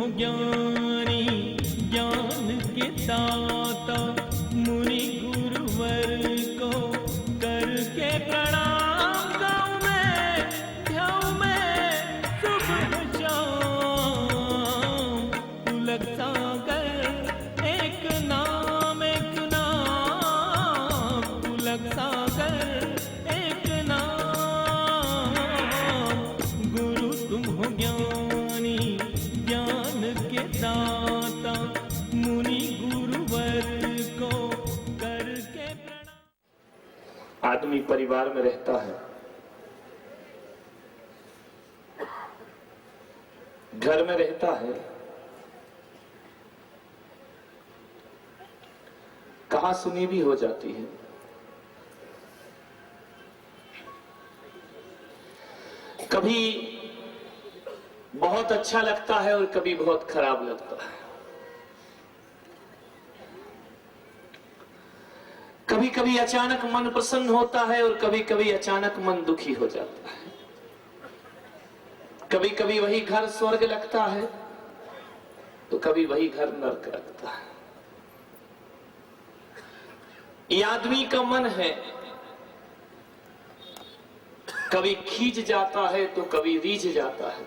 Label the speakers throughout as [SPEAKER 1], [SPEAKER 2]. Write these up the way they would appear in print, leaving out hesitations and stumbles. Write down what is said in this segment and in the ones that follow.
[SPEAKER 1] हो ज्ञानी ज्ञान के दाता, मुनि गुरुवर को करके प्रणाम गाऊं मैं, ध्याऊं मैं सुबह शाम। पुलक सागर एक नाम, पुलक सागर एक नाम। गुरु तुम हो ज्ञानी ज्ञान के दाता, मुनि गुरुवर को करके प्रणाम।
[SPEAKER 2] आदमी परिवार में रहता है, घर में रहता है, कहा सुनी भी हो जाती है। कभी बहुत अच्छा लगता है और कभी बहुत खराब लगता है। कभी कभी अचानक मन प्रसन्न होता है और कभी कभी अचानक मन दुखी हो जाता है। कभी कभी वही घर स्वर्ग लगता है तो कभी वही घर नरक लगता है। ये आदमी का मन है, कभी खींच जाता है तो कभी रीझ जाता है।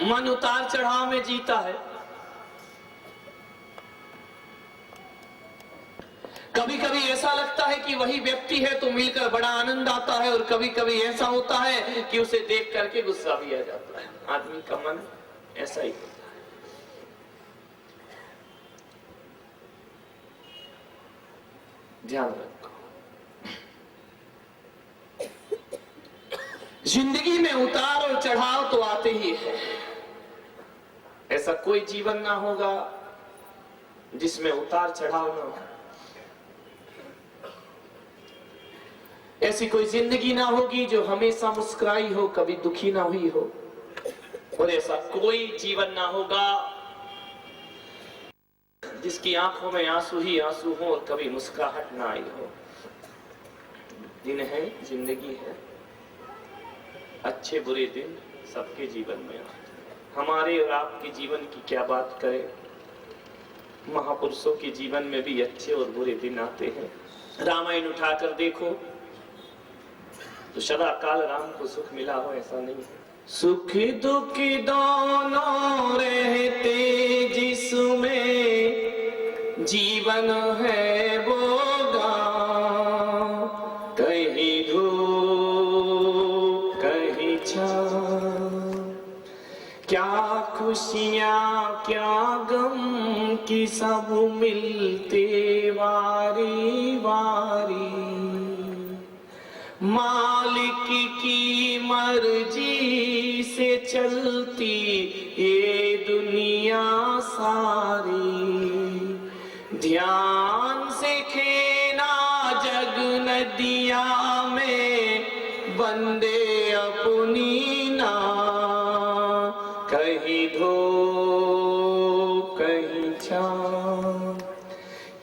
[SPEAKER 2] मन उतार चढ़ाव में जीता है। कभी कभी ऐसा लगता है कि वही व्यक्ति है तो मिलकर बड़ा आनंद आता है, और कभी कभी ऐसा होता है कि उसे देख करके गुस्सा भी आ जाता है। आदमी का मन ऐसा ही होता है। ध्यान रखो, जिंदगी में उतार और चढ़ाव तो आते ही है। ऐसा कोई जीवन ना होगा जिसमें उतार चढ़ाव ना हो। ऐसी कोई जिंदगी ना होगी जो हमेशा मुस्कुराई हो, कभी दुखी ना हुई हो। और ऐसा कोई जीवन ना होगा जिसकी आंखों में आंसू ही आंसू हो और कभी मुस्कुराहट ना आई हो। दिन है, जिंदगी है, अच्छे बुरे दिन सबके जीवन में आते हैं। हमारे और आपके जीवन की क्या बात करें, महापुरुषों के जीवन में भी अच्छे और बुरे दिन आते हैं। रामायण उठाकर देखो तो सदा काल राम को सुख मिला हो ऐसा नहीं है। सुख दुख दोनों रहते जिसमें जीवन है वो गाँव, कहीं धूप कहीं छाँव। क्या खुशियाँ क्या गम की सब मिलते वारी वारी। मालिक की मर्जी से चलती ये दुनिया सारी। ध्यान से खेना जग नदिया में, बंदे अपनी ना, कहीं धो कहीं छाँव।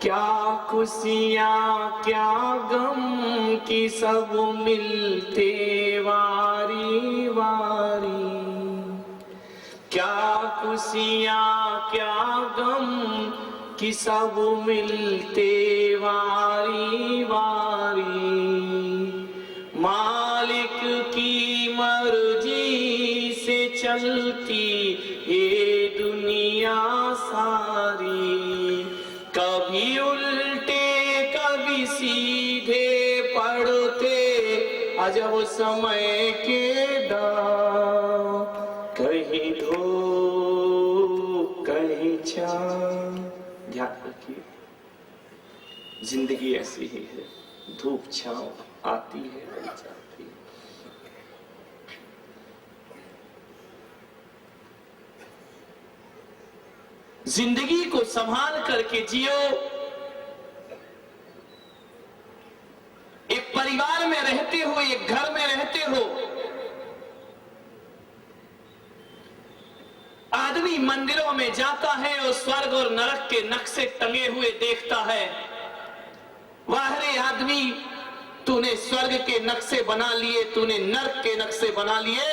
[SPEAKER 2] क्या खुशियाँ क्या गम की सब मिलते वारी वारी। क्या खुशियाँ क्या गम की सब मिलते वारी वारी। मालिक की मर्जी से चलती ये दुनिया सारी। कभी उल्टे कभी सीधे पड़ते अजब समय के दाव, कहीं धूप कहीं छाँव। ध्यान रखिए, जिंदगी ऐसी ही है, धूप छाँव आती है और जाती है। जिंदगी को संभाल करके जियो। एक परिवार में रहते हो, एक घर में रहते हो। आदमी मंदिरों में जाता है और स्वर्ग और नरक के नक्शे टंगे हुए देखता है। वाह रे आदमी, तू तूने स्वर्ग के नक्शे बना लिए, तूने नर्क के नक्शे बना लिए,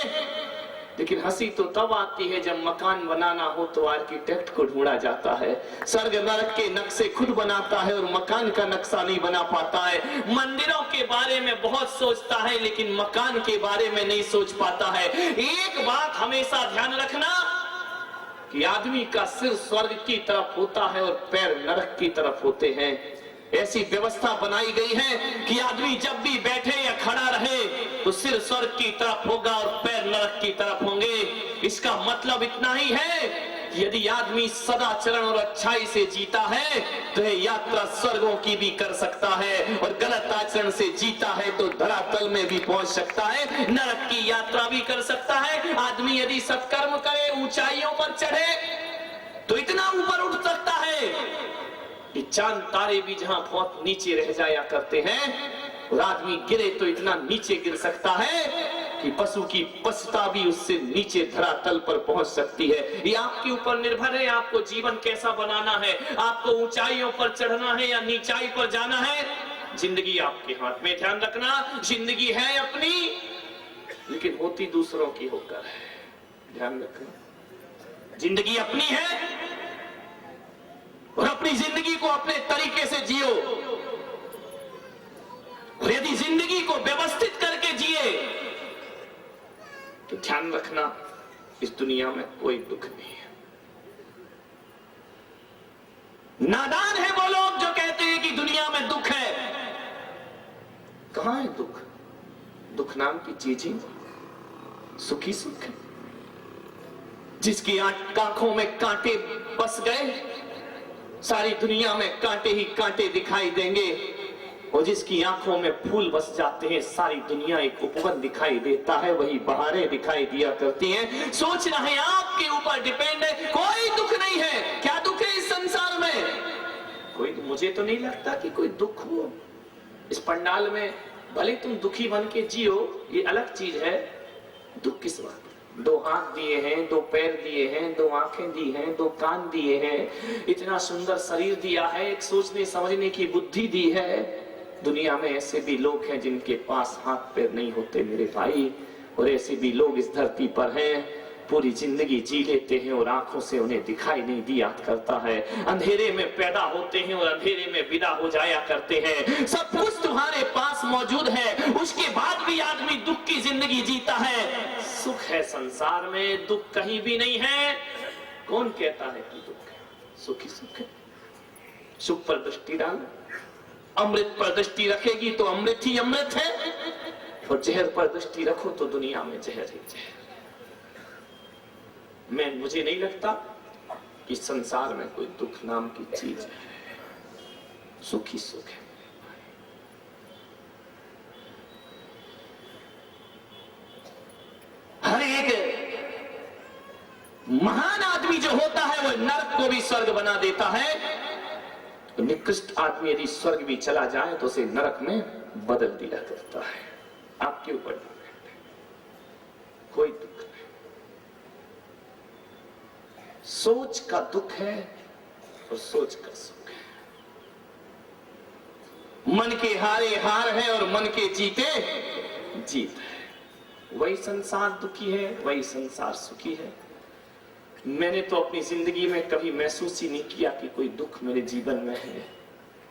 [SPEAKER 2] लेकिन हंसी तो तब आती है जब मकान बनाना हो तो आर्किटेक्ट को ढूंढा जाता है। स्वर्ग नरक के नक्शे खुद बनाता है और मकान का नक्शा नहीं बना पाता है। मंदिरों के बारे में बहुत सोचता है लेकिन मकान के बारे में नहीं सोच पाता है। एक बात हमेशा ध्यान रखना कि आदमी का सिर स्वर्ग की तरफ होता है और पैर नरक की तरफ होते हैं। ऐसी व्यवस्था बनाई गई है कि आदमी जब भी बैठे या खड़ा रहे तो सिर स्वर्ग की तरफ होगा और पैर नरक की तरफ होंगे। इसका मतलब इतना ही है कि यदि आदमी सदाचरण और अच्छाई से जीता है तो यह यात्रा स्वर्गों की भी कर सकता है, और गलत आचरण से जीता है तो धरातल में भी पहुंच सकता है, नरक की यात्रा भी कर सकता है। आदमी यदि सत्कर्म करे, ऊंचाइयों पर चढ़े तो इतना ऊपर उठ सकता है कि चांद तारे भी जहां बहुत नीचे रह जाया करते हैं, और आदमी गिरे तो इतना नीचे गिर सकता है कि पशु की पशुता भी उससे नीचे धरातल पर पहुंच सकती है। ये आपके ऊपर निर्भर है, आपको जीवन कैसा बनाना है, आपको ऊंचाइयों पर चढ़ना है या नीचाई पर जाना है। जिंदगी आपके हाथ में। ध्यान रखना, जिंदगी है अपनी लेकिन होती दूसरों की होकर है। ध्यान रखना, जिंदगी अपनी है और अपनी जिंदगी को अपने तरीके से जियो, और यदि जिंदगी को व्यवस्थित करके जिए तो ध्यान रखना इस दुनिया में कोई दुख नहीं है। नादान है वो लोग जो कहते हैं कि दुनिया में दुख है। कहां है दुख? दुख नाम की चीज ही सुखी सुख है। जिसकी आंखों में कांटे बस गए, सारी दुनिया में कांटे ही कांटे दिखाई देंगे, और जिसकी आंखों में फूल बस जाते हैं सारी दुनिया एक उपवन दिखाई देता है, वही बहारें दिखाई दिया करती हैं। सोचना है आपके ऊपर डिपेंड है। कोई दुख नहीं है। क्या दुख है इस संसार में? कोई, मुझे तो नहीं लगता कि कोई दुख हो इस पंडाल में। भले तुम दुखी बन के जियो, ये अलग चीज है। दुख किस बात? 2 हाथ दिए हैं, 2 पैर दिए हैं, 2 आंखें दी हैं, 2 कान दिए हैं, इतना सुंदर शरीर दिया है, एक सोचने समझने की बुद्धि दी है। दुनिया में ऐसे भी लोग हैं जिनके पास हाथ पैर नहीं होते मेरे भाई, और ऐसे भी लोग इस धरती पर हैं, पूरी जिंदगी जी लेते हैं और आंखों से उन्हें दिखाई नहीं दिया करता है। अंधेरे में पैदा होते हैं और अंधेरे में विदा हो जाया करते हैं। सब कुछ तुम्हारे पास मौजूद है, उसके बाद भी आदमी दुख की जिंदगी जीता है। सुख है संसार में, दुख कहीं भी नहीं है। कौन कहता है कि दुख है? सुख ही सुख है। सुख पर दृष्टि डाल, अमृत पर दृष्टि रखेगी तो अमृत ही अमृत है, और जहर पर दृष्टि रखो तो दुनिया में जहर ही जहर। मुझे नहीं लगता कि संसार में कोई दुख नाम की चीज है। सुख ही सुख है। हर एक महान आदमी जो होता है वह नरक को भी स्वर्ग बना देता है, तो निकृष्ट आदमी यदि स्वर्ग भी चला जाए तो उसे नरक में बदल दिया करता है। आपके ऊपर कोई दुख नहीं। सोच का दुख है और सोच का सुख है। मन के हारे हार है और मन के जीते जीत है। वही संसार दुखी है, वही संसार सुखी है। मैंने तो अपनी जिंदगी में कभी महसूस ही नहीं किया कि कोई दुख मेरे जीवन में है।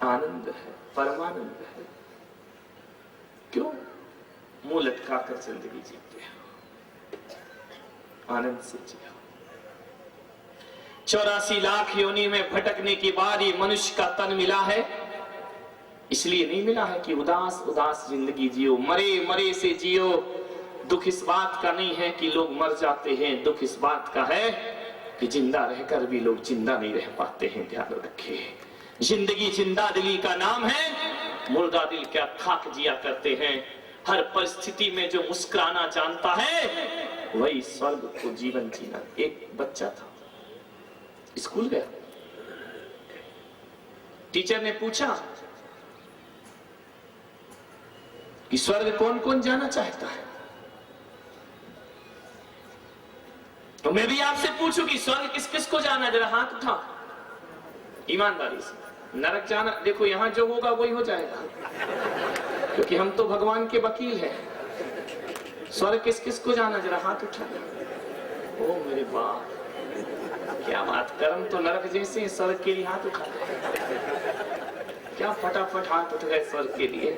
[SPEAKER 2] आनंद है, परमानंद है। क्यों? मुंह लटका कर जिंदगी जीते हो, आनंद से जियो। 84 लाख योनि में भटकने के बाद ये मनुष्य का तन मिला है। इसलिए नहीं मिला है कि उदास उदास जिंदगी जियो, मरे मरे से जियो। दुख इस बात का नहीं है कि लोग मर जाते हैं, दुख इस बात का है कि जिंदा रहकर भी लोग जिंदा नहीं रह पाते हैं। ध्यान रखिए, जिंदगी जिंदा दिली का नाम है। मुर्दा दिल क्या खाक जिया करते हैं। हर परिस्थिति में जो मुस्कुराना जानता है वही स्वर्ग को जीवन जीना। एक बच्चा था, स्कूल गया, टीचर ने पूछा कि स्वर्ग कौन कौन जाना चाहता है। तो मैं भी आपसे पूछूं कि स्वर्ग किस किस को जाना, जरा हाथ उठा ईमानदारी से। नरक जाना, देखो यहां जो होगा वही हो जाएगा। क्योंकि हम तो भगवान के वकील हैं। स्वर्ग किस किस को जाना, जरा हाथ उठाना। ओ मेरे बाप, क्या बात, कर्म तो नरक जैसे, स्वर्ग के लिए हाथ उठा, क्या फटाफट हाथ उठ गए स्वर्ग के लिए।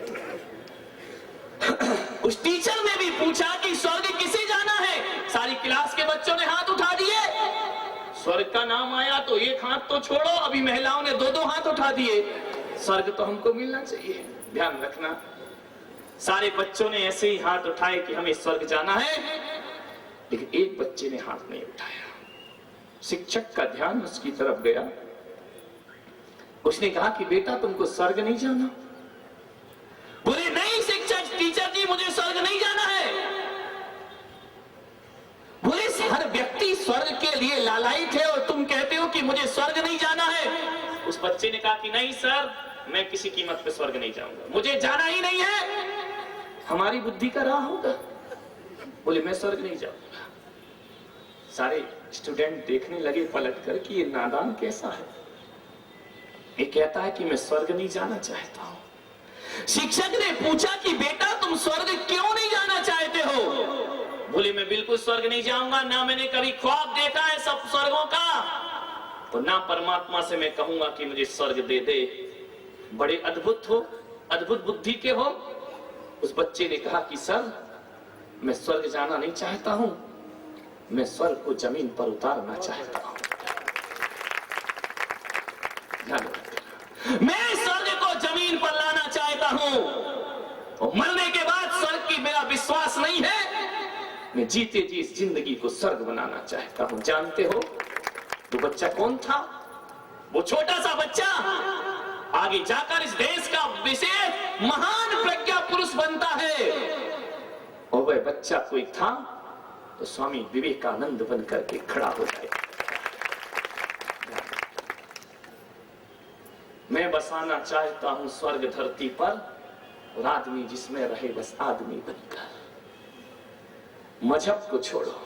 [SPEAKER 2] उस टीचर ने भी पूछा कि स्वर्ग किसे जाना है, सारी क्लास के बच्चों ने हाथ उठा दिए। स्वर्ग का नाम आया तो एक हाथ तो छोड़ो, अभी महिलाओं ने 2-2 हाथ उठा दिए। स्वर्ग तो हमको मिलना चाहिए, ध्यान रखना। सारे बच्चों ने ऐसे ही हाथ उठाए कि हमें स्वर्ग जाना है, लेकिन एक बच्चे ने हाथ नहीं उठाया। शिक्षक का ध्यान उसकी तरफ गया। उसने कहा कि बेटा तुमको स्वर्ग नहीं जाना? बोले नहीं शिक्षक, टीचर जी मुझे स्वर्ग नहीं जाना है। बोले हर व्यक्ति स्वर्ग के लिए लालायित है और तुम कहते हो कि मुझे स्वर्ग नहीं जाना है। उस बच्चे ने कहा कि नहीं सर, मैं किसी कीमत पे स्वर्ग नहीं जाऊंगा, मुझे जाना ही नहीं है। हमारी बुद्धि का राह होगा। बोले मैं स्वर्ग नहीं जाऊंगा। सारे स्टूडेंट देखने लगे पलट कर कि ये नादान कैसा है, ये कहता है कि मैं स्वर्ग नहीं जाना चाहता हूं। शिक्षक ने पूछा कि बेटा तुम स्वर्ग क्यों नहीं जाना चाहते हो? बोले मैं बिल्कुल स्वर्ग नहीं जाऊंगा, ना मैंने कभी ख्वाब देखा है सब स्वर्गों का, और ना परमात्मा से मैं कहूंगा कि मुझे स्वर्ग दे दे। बड़े अद्भुत हो, अद्भुत बुद्धि के हो। उस बच्चे ने कहा कि सर मैं स्वर्ग जाना नहीं चाहता हूं, मैं स्वर्ग को जमीन पर उतारना चाहता हूं। मैं स्वर्ग को जमीन पर लाना चाहता हूं, और मरने के बाद स्वर्ग की मेरा विश्वास नहीं है। मैं जीते जी इस जिंदगी को स्वर्ग बनाना चाहता हूं। जानते हो वो बच्चा कौन था? वो छोटा सा बच्चा आगे जाकर इस देश का विशेष महान प्रज्ञा पुरुष बनता है। और वह बच्चा कोई था तो स्वामी विवेकानंद बनकर के खड़ा हो जाए। मैं बसाना चाहता हूं स्वर्ग धरती पर, और आदमी जिसमें रहे बस आदमी बनकर। मजहब को छोड़ो,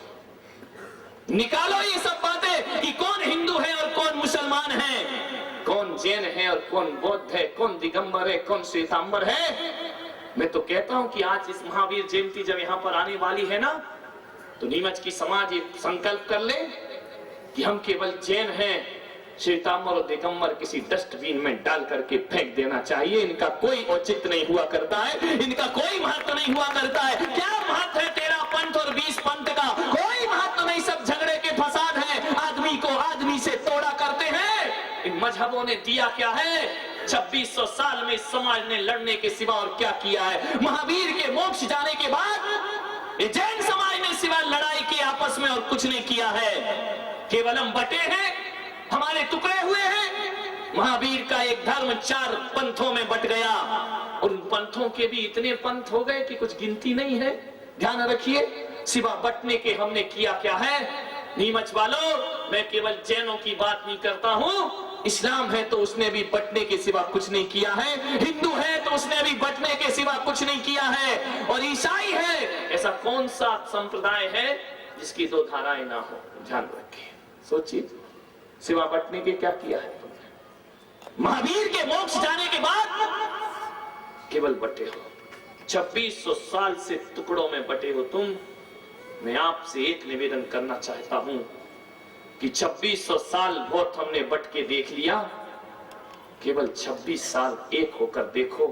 [SPEAKER 2] निकालो ये सब बातें कि कौन हिंदू है और कौन मुसलमान है, कौन जैन है और कौन बौद्ध है, कौन दिगंबर है, कौन श्वेतांबर है। मैं तो कहता हूं कि आज इस महावीर जयंती जब यहां पर आने वाली है ना, तो नीमच की समाज एक संकल्प कर ले कि हम केवल जैन हैं, श्वेतांबर और दिगंबर किसी डस्टबिन में डाल करके फेंक देना चाहिए। इनका कोई औचित्य नहीं हुआ करता है, इनका कोई महत्व नहीं हुआ करता है। क्या महत्व है 13 पंथ और 20 पंथ का? कोई महत्व नहीं, सब झगड़े के फसाद है, आदमी को आदमी से तोड़ा करते हैं। इन मजहबों ने दिया क्या है? 2600 साल में समाज ने लड़ने के सिवा और क्या किया है? महावीर के मोक्ष जाने के बाद ये जैन समाज ने सिवा लड़ाई के आपस में और कुछ नहीं किया है। केवल हम बटे हैं, हमारे टुकड़े हुए हैं। महावीर का एक धर्म 4 पंथों में बट गया, और उन पंथों के भी इतने पंथ हो गए कि कुछ गिनती नहीं है। ध्यान रखिए, सिवा बटने के हमने किया क्या है? नीमच वालों, मैं केवल जैनों की बात नहीं करता हूं। इस्लाम है तो उसने भी बटने के सिवा कुछ नहीं किया है, हिंदू है तो उसने भी बटने के सिवा कुछ नहीं किया है, और ईसाई है, ऐसा कौन सा संप्रदाय है जिसकी 2 धाराएं ना हो? ध्यान रखिए, सोचिए, सिवा बटने के क्या किया है तुमने? महावीर के मोक्ष जाने के बाद केवल बटे हो। 2600 साल से टुकड़ों में बटे हो तुम। मैं आपसे एक निवेदन करना चाहता हूं कि 2600 साल बहुत हमने बट के देख लिया, केवल 26 साल एक होकर देखो,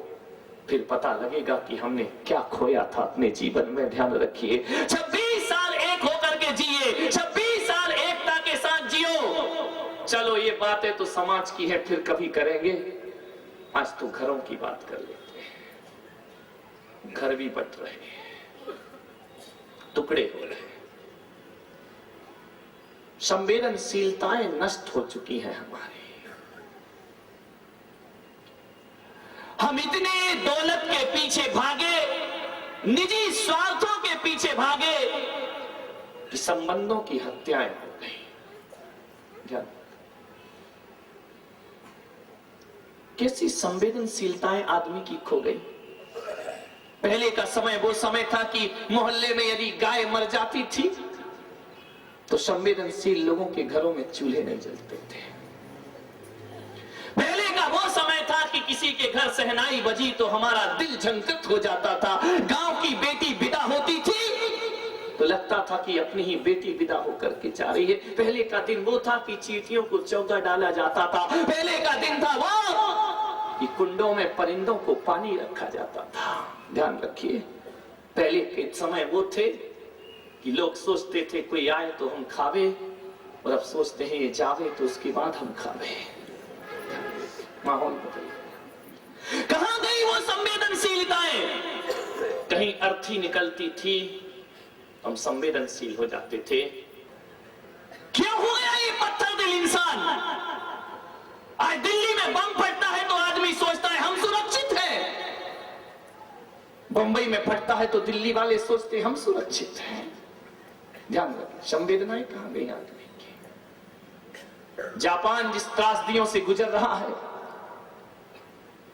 [SPEAKER 2] फिर पता लगेगा कि हमने क्या खोया था अपने जीवन में। ध्यान रखिए, 26 साल एक होकर के जिए, 26 साल एकता के साथ जियो। चलो ये बातें तो समाज की है, फिर कभी करेंगे। आज तो घरों की बात कर लेते हैं। घर भी बट रहे हैं, टुकड़े हो रहे हैं, संवेदनशीलताएं नष्ट हो चुकी हैं हमारी। हम इतने दौलत के पीछे भागे, निजी स्वार्थों के पीछे भागे कि संबंधों की हत्याएं हो गई। कैसी संवेदनशीलताएं आदमी की खो गई। पहले का समय वो समय था कि मोहल्ले में यदि गाय मर जाती थी तो संवेदनशील लोगों के घरों में चूल्हे नहीं जलते थे। पहले का वो समय था कि किसी के घर से शहनाई बजी तो हमारा दिल झंकृत हो जाता था। गांव की बेटी विदा होती थी तो लगता था कि अपनी ही बेटी विदा होकर के जा रही है। पहले का दिन वो था कि चींटियों को चौका डाला जाता था। पहले का दिन था वो कि कुंडों में परिंदों को पानी रखा जाता था। ध्यान रखिए, पहले के समय वो थे कि लोग सोचते थे कोई आए तो हम खावे, और अब सोचते हैं ये जावे तो उसके बाद हम खावे। माहौल बदल गया। कहां गई वो संवेदनशीलताएं? कहीं अर्थी निकलती थी, हम संवेदनशील हो जाते थे। क्यों हो गया ये पत्थर दिल इंसान? आज दिल्ली में बम फटता है तो आदमी सोचता है हम सुरक्षित हैं। बंबई में फटता है तो दिल्ली वाले सोचते हैं हम सुरक्षित हैं। ध्यान रखें, संवेदनाएं कहां गई आदमी की? जापान जिस त्रासदियों से गुजर रहा है,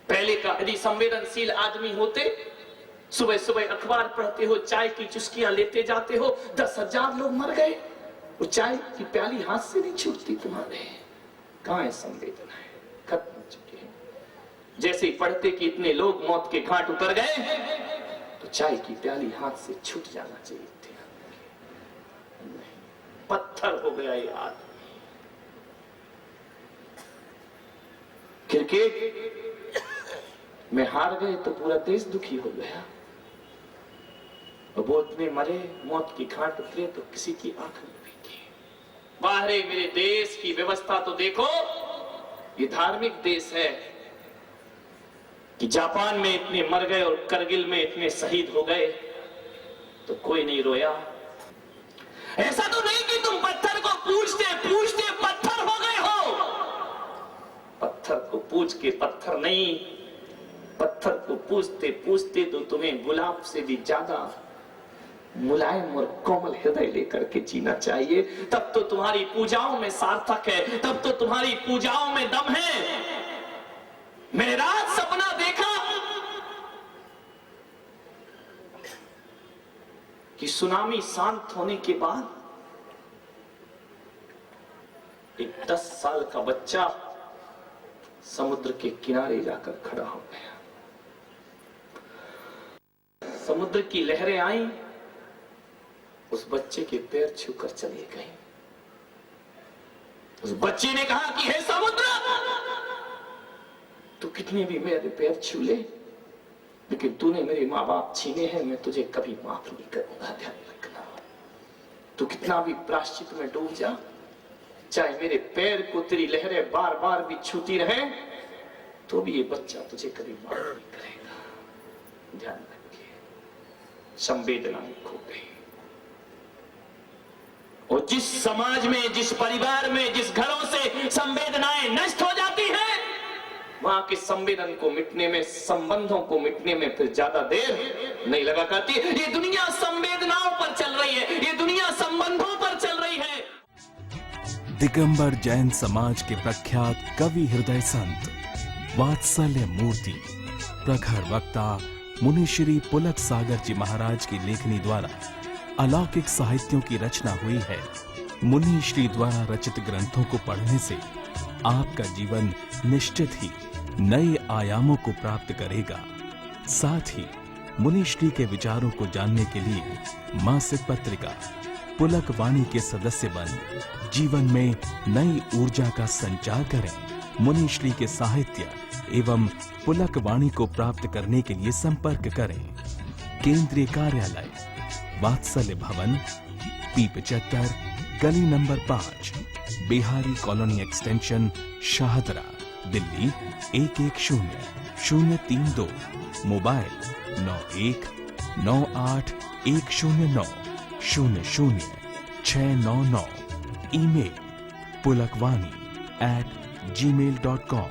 [SPEAKER 2] पहले का यदि संवेदनशील आदमी होते, सुबह सुबह अखबार पढ़ते हो, चाय की चुस्कियां लेते जाते हो, 10,000 लोग मर गए, वो चाय की प्याली हाथ से नहीं छूटती तुम्हारे। कहां है संवेदनाएं? खत्म हो चुकी है। जैसे ही पढ़ते कि इतने लोग मौत के घाट उतर गए तो चाय की प्याली हाथ से छूट जाना चाहिए थे। पत्थर हो गया ये आदमी। क्रिकेट में हार गए तो पूरा देश दुखी हो गया, और वो इतने मरे, मौत की घाट उतरे तो किसी की आंख नहीं भीगी। बाहरे मेरे देश की व्यवस्था तो देखो, ये धार्मिक देश है कि जापान में इतने मर गए और करगिल में इतने शहीद हो गए तो कोई नहीं रोया। ऐसा तो नहीं कि तुम पत्थर को पूछते पूछते पत्थर हो गए हो। पत्थर को पूछ के पत्थर नहीं, पत्थर को पूछते पूछते तो तुम्हें गुलाब से भी ज्यादा मुलायम और कोमल हृदय लेकर के जीना चाहिए। तब तो तुम्हारी पूजाओं में सार्थक है, तब तो तुम्हारी पूजाओं में दम है। मैंने रात सपना देखा कि सुनामी शांत होने के बाद एक 10 साल का बच्चा समुद्र के किनारे जाकर खड़ा हो गया। समुद्र की लहरें आई, उस बच्चे के पैर छूकर चली गई। उस बच्चे ने कहा कि हे समुद्र, तू कितने भी मेरे पैर छू ले, लेकिन तूने मेरे माँ बाप छीने हैं, मैं तुझे कभी माफ नहीं करूंगा। ध्यान रखना, तू कितना भी प्रायश्चित में डूब जा, चाहे मेरे पैर को तेरी लहरें बार बार भी छूती रहे, तो भी ये बच्चा तुझे कभी माफ नहीं करेगा। ध्यान रखिए, संवेदनाएं खो गई। और जिस समाज में, जिस परिवार में, जिस घरों से संवेदनाएं नष्ट हो जाती हैं, वहां के संवेदन को मिटने में, संबंधों को मिटने में फिर ज्यादा देर नहीं लगा करती। ये दुनिया संवेदनाओं पर चल रही है, ये दुनिया संबंधों पर चल रही है।
[SPEAKER 3] दिगंबर जैन समाज के प्रख्यात कवि हृदय संत वात्सल्य मूर्ति प्रखर वक्ता मुनि श्री पुलक सागर जी महाराज की लेखनी द्वारा अलौकिक साहित्यों की रचना हुई है। मुनि श्री द्वारा रचित ग्रंथों को पढ़ने से आपका जीवन निश्चित ही नए आयामों को प्राप्त करेगा। साथ ही मुनि श्री के विचारों को जानने के लिए मासिक पत्रिका पुलक वाणी के सदस्य बन जीवन में नई ऊर्जा का संचार करें। मुनि श्री के साहित्य एवं पुलक वाणी को प्राप्त करने के लिए संपर्क करें। केंद्रीय कार्यालय वात्सल्य भवन, P75, गली number 5, Bihari colony extension, Shahdara, Delhi 110032। Mobile 919810900699। Email pulakvani@gmail.com।